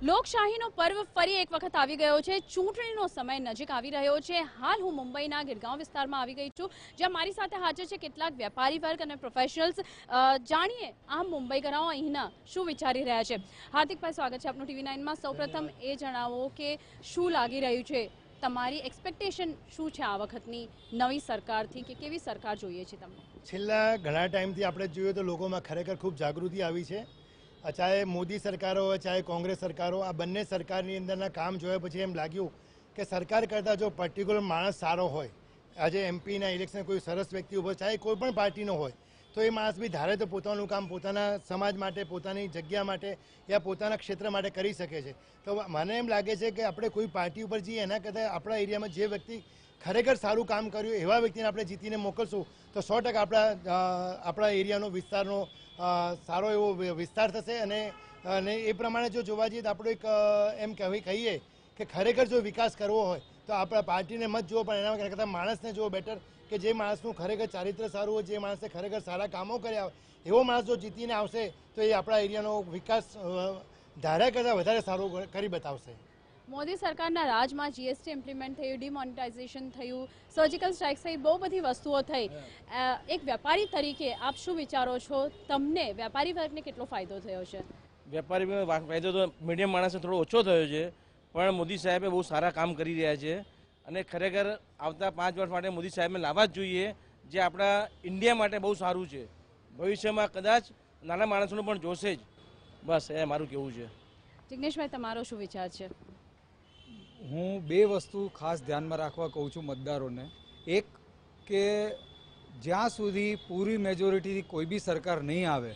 લોકશાહીનો પર્વ ફરી એક વખત આવી ગયો છે। ચૂંટણીનો સમય નજીક આવી રહ્યો છે। હાલ હું મુંબઈના ગિરગાંવ વિસ્તારમાં આવી ગઈ છું, જ્યાં મારી સાથે હાજર છે કેટલાક વેપારી વર્ગ અને પ્રોફેશનલ્સ। જાણીએ આમ મુંબઈકરાઓ અહીંના શું વિચારી રહ્યા છે। હાર્દિકભાઈ, સ્વાગત છે આપનું TV9માં। સૌપ્રથમ એ જણાવો કે શું લાગી રહ્યું છે, તમારી એક્સપેક્ટેશન શું છે આ વખતની નવી સરકારથી, કે કેવી સરકાર જોઈએ છે તમને? છેલ્લા ઘણા ટાઈમથી આપણે જોઈએ તો લોકોમાં ખરેખર ખૂબ જાગૃતિ આવી છે। ચાહે મોદી સરકારો હોય ચાહે કોંગ્રેસ સરકારો, આ બંને સરકારની અંદરના કામ જોયા પછી એમ લાગ્યું કે સરકાર કરતાં જો પર્ટિક્યુલર માણસ સારો હોય, આજે એમપીના ઇલેક્શન કોઈ સરસ વ્યક્તિ ઉભો, ચાહે કોઈ પણ પાર્ટીનો હોય, તો એ માણસ બી ધારે તો પોતાનું કામ પોતાના સમાજ માટે, પોતાની જગ્યા માટે યા પોતાના ક્ષેત્ર માટે કરી શકે છે। તો મને એમ લાગે છે કે આપણે કોઈ પાર્ટી ઉપર જઈએ એના કરતાં આપણા એરિયામાં જે વ્યક્તિ ખરેખર સારું કામ કર્યું એવા વ્યક્તિને આપણે જીતીને મોકલશું તો 100% આપણા એરિયાનો વિસ્તારનો સારો એવો વિસ્તાર થશે। અને એ પ્રમાણે જો જોવા જઈએ તો આપણું એક એમ કહીએ કે ખરેખર જો વિકાસ કરવો હોય તો આપણા પાર્ટીને મત જુઓ, પણ એના કરતાં માણસને જુઓ બેટર, કે જે માણસનું ખરેખર ચારિત્ર સારું હોય, જે માણસે ખરેખર સારા કામો કર્યા હોય એવો માણસ જો જીતીને આવશે તો એ આપણા એરિયાનો વિકાસ ધાર્યા કરતાં વધારે સારું કરી બતાવશે। મોદી સરકારના રાજમાં જીએસટી ઇમ્પ્લિમેન્ટ થયું, ડિમોનેટાઇઝેશન થયું, સર્જિકલ સ્ટ્રાઇક થઈ, બહુ બધી વસ્તુઓ થઈ। એક વેપારી તરીકે આપ શું વિચારો છો, તમને વેપારી વર્ગને કેટલો ફાયદો થયો છે? વેપારી ફાયદો તો મીડિયમ માણસને થોડો ઓછો થયો છે, પણ મોદી સાહેબે બહુ સારા કામ કરી રહ્યા છે અને ખરેખર આવતા 5 વર્ષ માટે મોદી સાહેબને લાવવા જ જોઈએ, જે આપણા ઇન્ડિયા માટે બહુ સારું છે। ભવિષ્યમાં કદાચ નાના માણસોને પણ જોશે જ। બસ એ મારું કહેવું છે। જિગ્નેશભાઈ, તમારો શું વિચાર છે? હું બે વસ્તુ ખાસ ધ્યાનમાં રાખવા કહું છું મતદારોને। એક કે જ્યાં સુધી પૂરી મેજોરિટીથી કોઈ બી સરકાર નહીં આવે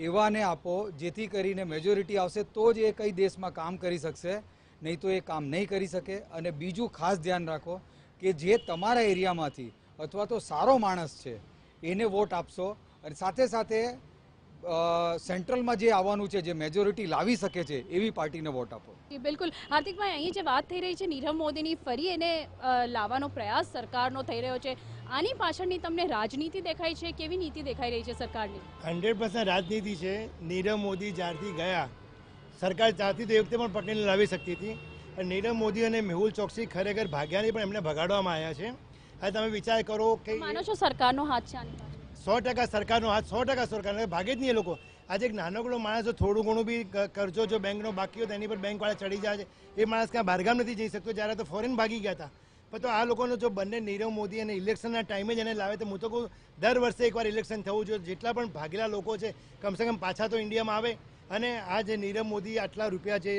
એવાને આપો, જેથી કરીને મેજોરિટી આવશે તો જ એ કઈ દેશમાં કામ કરી શકશે, નહીં તો એ કામ નહીં કરી શકે। અને બીજું ખાસ ધ્યાન રાખો કે જે તમારા એરિયામાંથી અથવા તો સારો માણસ છે એને વોટ આપશો, અને સાથે સાથે સેન્ટ્રલમાં જે આવવાનું છે, જે મેજોરિટી લાવી શકે છે એવી પાર્ટીને વોટ આપો। બિલકુલ હાર્દિકભાઈ, અહીં જે વાત થઈ રહી છે નીરવ મોદીની, ફરી એને લાવવાનો પ્રયાસ સરકારનો થઈ રહ્યો છે, આની પાછળની તમને રાજનીતિ દેખાય છે? કેવી નીતિ દેખાઈ રહી છે સરકારની? 100% રાજનીતિ છે। નીરવ મોદી જ્યારથી ગયા, સરકાર ચાહતી તો એ વખતે પણ પકડીને લાવી શકતી હતી, અને નીરવ મોદી અને મેહુલ ચોકસી ખરેખર ભાગ્યા નહીં, પણ એમને ભગાડવામાં આવ્યા છે। હવે તમે વિચાર કરો કે માનો છો સરકારનો હાથ છે આની પાછળ? 100% સરકારનો હાથ, 100% સરકાર ભાગે જ નહીં એ લોકો। આજે એક નાનકડો માણસ જો થોડું ઘણું બી કરજો જો બેંકનો બાકી હોય તો એની પર બેંકવાળા ચડી જાય છે। એ માણસ ક્યાં બહારગામ નથી જઈ શકતો, જ્યારે તો ફોરેન ભાગી ગયા હતા। પણ તો આ લોકોનો જો બંને નીરવ મોદી અને ઇલેક્શનના ટાઈમે જ એને લાવે તો હું તો કહું દર વર્ષે એકવાર ઇલેક્શન થવું જોઈએ। જેટલા પણ ભાગેલા લોકો છે કમસે કમ પાછા તો ઇન્ડિયામાં આવે। અને આ જે નીરવ મોદી આટલા રૂપિયા જે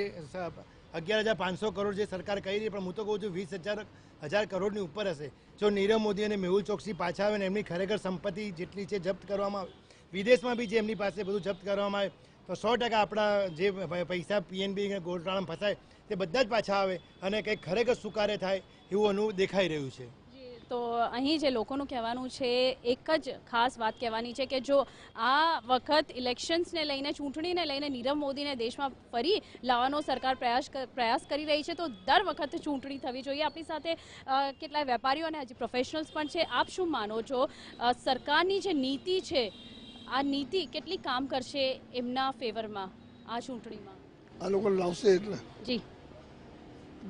11,500 કરોડ જે સરકાર કહી રહી, પણ હું તો કહું છું 20,000 કરોડની ઉપર હશે। જો નીરવ મોદી અને મેહુલ ચોકસી પાછા આવે ને એમની ખરેખર સંપત્તિ જેટલી છે જપ્ત કરવામાં આવે, વિદેશમાં બી જે એમની પાસે બધું જપ્ત કરવામાં આવે, તો 100% આપણા જે પૈસા પીએનબી ગોટાળામાં ફસાય તે બધા જ પાછા આવે અને કંઈક ખરેખર સુકારે થાય એવું દેખાઈ રહ્યું છે। તો અહીં જે લોકોનું કહેવાનું છે, એક જ ખાસ વાત કહેવાની છે કે જો આ વખત ઇલેક્શન્સને લઈને, ચૂંટણીને લઈને નીરવ મોદીને દેશમાં ફરી લાવવાનો સરકાર પ્રયાસ કરી રહી છે, તો દર વખતે ચૂંટણી થવી જોઈએ। આપણી સાથે કેટલાય વેપારીઓ અને હજી પ્રોફેશનલ્સ પણ છે। આપ શું માનો છો, સરકારની જે નીતિ છે, આ નીતિ કેટલી કામ કરશે એમના ફેવરમાં આ ચૂંટણીમાં? આ લોકો લાવશે એટલે જી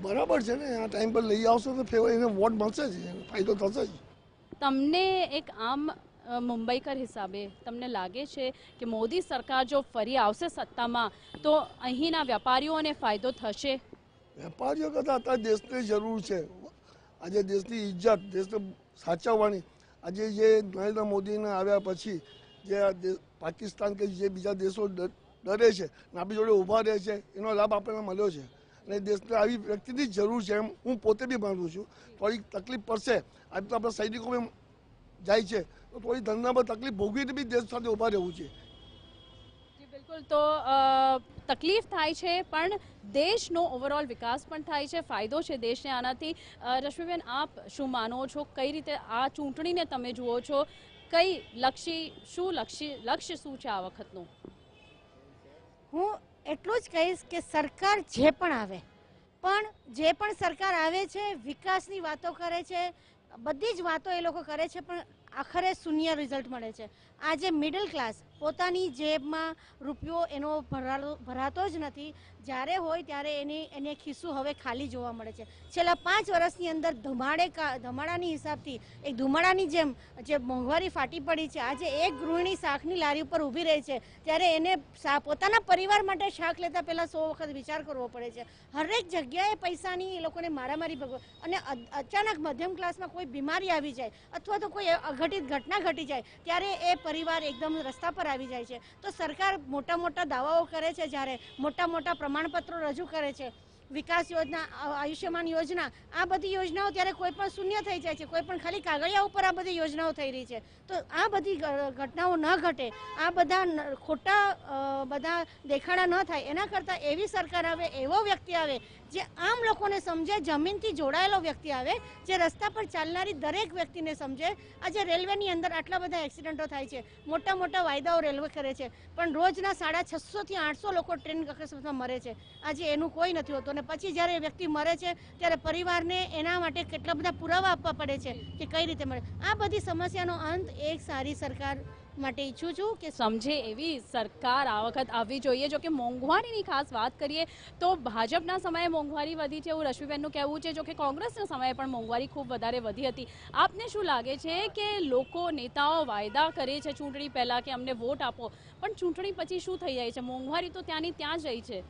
બરાબર છે ને, આ ટાઈમ પર લઈ આવશે તો ફેવર એને વોટ મળશે જ, ફાયદો થશે જ। તમને એક આમ મુંબઈકર હિસાબે તમને લાગે છે કે મોદી સરકાર જો ફરી આવશે સત્તામાં તો અહીંના વેપારીઓને ફાયદો થશે? વેપારીઓ કરતાં અત્યારે દેશની જરૂર છે। આજે દેશની ઇજ્જત, દેશને સાચવવાની, આજે જે નરેન્દ્ર મોદીને આવ્યા પછી જે પાકિસ્તાન કે જે બીજા દેશો ડરે છે ને આપણી જોડે ઊભા રહે છે, એનો લાભ આપણને મળ્યો છે। અને દેશને આવી વ્યક્તિની જરૂર છે, એમ હું પોતે બી માનું છું। થોડીક તકલીફ પડશે, આજે તો આપણા સૈનિકો બી જાય છે, તો થોડી ધંધામાં તકલીફ ભોગવીને બી દેશ સાથે ઊભા રહેવું છે। જી બિલકુલ, તો તકલીફ થાય છે પણ દેશનો ઓવરઓલ વિકાસ પણ થાય છે, ફાયદો છે દેશને આનાથી। રશ્મિબેન, આપ શું માનો છો, કઈ રીતે આ ચૂંટણીને તમે જુઓ છો? કઈ લક્ષ્ય શું છે આ વખતનું? હું એટલું જ કહીશ કે સરકાર જે પણ આવે, પણ જે પણ સરકાર આવે છે વિકાસની વાતો કરે છે, બધી જ વાતો એ લોકો કરે છે, પણ આખરે શૂન્ય રિઝલ્ટ મળે છે। આજે મિડલ ક્લાસ પોતાની જેબમાં રૂપિયો એનો ભરાતો જ નથી. જ્યારે હોય ત્યારે એને ખિસ્સું હવે ખાલી જોવા મળે છે. છેલ્લા 5 વર્ષની અંદર ધમાડાની હિસાબથી એક ધુમાડાની જેમ જે મોંઘવારી ફાટી પડી છે. આજે એક ગૃહિણી શાકની લારી ઉપર ઊભી રહી છે ત્યારે એને પોતાના પરિવાર માટે શાક લેતા પહેલાં 100 વખત વિચાર કરવો પડે છે. હરેક જગ્યાએ પૈસાની એ લોકોને મારામારી ભગવો અને અચાનક મધ્યમ ક્લાસમાં કોઈ બીમારી આવી જાય અથવા તો કોઈ અઘટિત ઘટના ઘટી જાય ત્યારે એ પરિવાર એકદમ રસ્તા પર આવી જાય છે. તો સરકાર મોટા મોટા દાવાઓ કરે છે, જ્યારે મોટા મોટા પ્રમાણપત્રો રજૂ કરે છે, વિકાસ યોજના, આયુષ્યમાન યોજના, આ બધી યોજનાઓ ત્યારે કોઈ પણ શૂન્ય થઈ જાય છે, કોઈ પણ ખાલી કાગળિયા ઉપર આ બધી યોજનાઓ થઈ રહી છે. તો આ બધી ઘટનાઓ ન ઘટે, આ બધા ખોટા બધા દેખાડા ન થાય, એના કરતાં એવી સરકાર આવે, એવો વ્યક્તિ આવે જે આમ લોકોને સમજે, જમીનથી જોડાયેલો વ્યક્તિ આવે, જે રસ્તા પર ચાલનારી દરેક વ્યક્તિને સમજે. આજે રેલવેની અંદર આટલા બધા એક્સિડન્ટો થાય છે, મોટા મોટા વાયદાઓ રેલવે કરે છે, પણ રોજના 650 થી 800 લોકો ટ્રેન અકસ્માતમાં મરે છે. આજે એનું કોઈ નથી હોતું. અને પછી જ્યારે વ્યક્તિ મરે છે ત્યારે પરિવારને એના માટે કેટલા બધા પુરાવા આપવા પડે છે કે કઈ રીતે મળે. આ બધી સમસ્યાનો અંત એક સારી સરકાર માટે ઈચ્છું છું કે સમજે એવી સરકાર આ વખત આવવી જોઈએ. જો કે મોંઘવારીની ખાસ વાત કરીએ તો ભાજપના સમયે મોંઘવારી વધી છે એવું રશ્મિબેનનું કહેવું છે. જો કે કોંગ્રેસના સમયે પણ મોંઘવારી ખૂબ વધારે વધી હતી. આપને શું લાગે છે કે લોકો, નેતાઓ વાયદા કરે છે ચૂંટણી પહેલાં કે અમને વોટ આપો, પણ ચૂંટણી પછી શું થઈ જાય છે? મોંઘવારી તો ત્યાંની ત્યાં જ રહી છે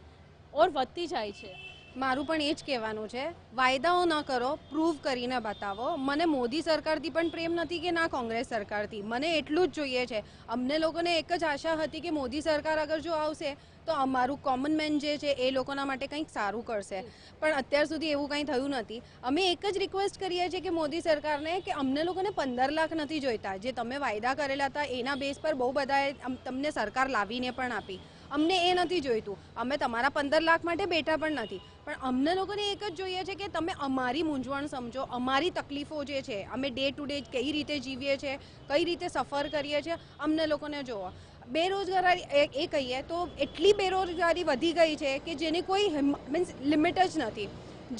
ઓર વધતી જાય છે. મારું પણ એ જ કહેવાનું છે, વાયદાઓ ન કરો, પ્રૂવ કરીને બતાવો. મને મોદી સરકારથી પણ પ્રેમ નથી કે ના કોંગ્રેસ સરકારથી. મને એટલું જ જોઈએ છે. અમને લોકોને એક જ આશા હતી કે મોદી સરકાર અગર જો આવશે તો અમારું કોમન મેન જે છે એ લોકોના માટે કંઈક સારું કરશે, પણ અત્યાર સુધી એવું કંઈ થયું નથી. અમે એક જ રિક્વેસ્ટ કરીએ છીએ કે મોદી સરકારને કે અમને લોકોને 15 લાખ નથી જોઈતા. જે તમે વાયદા કરેલા હતા એના બેઝ પર બહુ બધાએ તમને સરકાર લાવીને પણ આપી. અમને એ નથી જોઈતું. અમે તમારા 15 લાખ માટે બેઠા પણ નથી, પણ અમને લોકોને એક જ જોઈએ છે કે તમે અમારી મૂંઝવણ સમજો, અમારી તકલીફો જે છે, અમે ડે ટુ ડે કઈ રીતે જીવીએ છીએ, કઈ રીતે સફર કરીએ છીએ, અમને લોકોને જોવો. બેરોજગારી એ કહીએ તો એટલી બેરોજગારી વધી ગઈ છે કે જેની કોઈ મીન્સ લિમિટ જ નથી.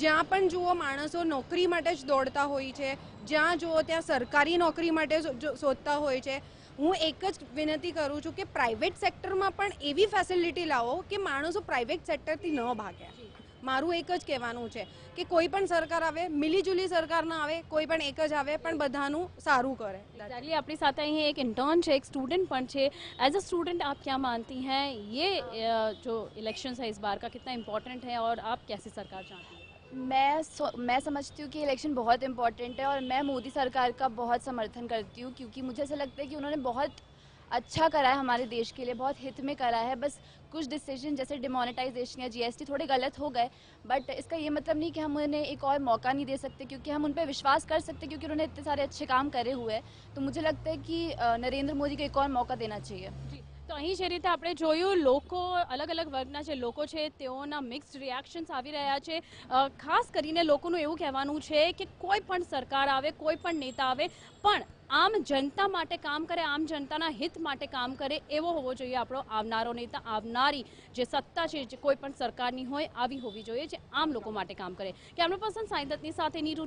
જ્યાં પણ જુઓ માણસો નોકરી માટે જ દોડતા હોય છે, જ્યાં જુઓ ત્યાં સરકારી નોકરી માટે શોધતા હોય છે. હું એક જ વિનંતી કરું છું કે પ્રાઇવેટ સેક્ટરમાં પણ એવી ફેસિલિટી લાવો કે માણસો પ્રાઇવેટ સેક્ટરથી ન ભાગે. મારું એક જ કહેવાનું છે કે કોઈ પણ સરકાર આવે, મિલીજુલી સરકાર ના આવે, કોઈ પણ એક જ આવે પણ બધાનું સારું કરે. एग्जैक्टली अपनी साथ અહીં एक इंटर्न છે, एक स्टूडेंट પણ છે. एज अ स्टूडेंट आप क्या मानती हैं ये जो इलेक्शंस है इस बार का कितना इम्पोर्टेंट है और आप कैसी सरकार चाहती हैं? मैं समझती हूँ कि इलेक्शन बहुत इम्पोर्टेंट है और मैं मोदी सरकार का बहुत समर्थन करती हूँ, क्योंकि मुझे ऐसा लगता है कि उन्होंने बहुत अच्छा करा है हमारे देश के लिए, बहुत हित में करा है. बस कुछ डिसीजन जैसे डिमोनेटाइजेशन या जीएसटी थोड़े गलत हो गए, बट इसका ये मतलब नहीं कि हम उन्हें एक और मौका नहीं दे सकते, क्योंकि हम उन पर विश्वास कर सकते, क्योंकि उन्होंने इतने सारे अच्छे काम करे हुए हैं. तो मुझे लगता है कि नरेंद्र मोदी को एक और मौका देना चाहिए. તો અહીં જે રીતે આપણે જોયું, લોકો અલગ અલગ વર્ગના જે લોકો છે તેઓના મિક્સ્ડ રિએક્શન્સ આવી રહ્યા છે. ખાસ કરીને લોકોનું એવું કહેવાનું છે કે કોઈ પણ સરકાર આવે, કોઈ પણ નેતા આવે, પણ આમ જનતા માટે કામ કરે, આમ જનતાના હિત માટે કામ કરે, એવો હોવો જોઈએ આપણો આવનારો નેતા. આવનારી જે સત્તા છે, જે કોઈ પણ સરકારની હોય, આવી હોવી જોઈએ જે આમ લોકો માટે કામ કરે. કેમેરા પર્સન સાઈદતની સાથે નીરુ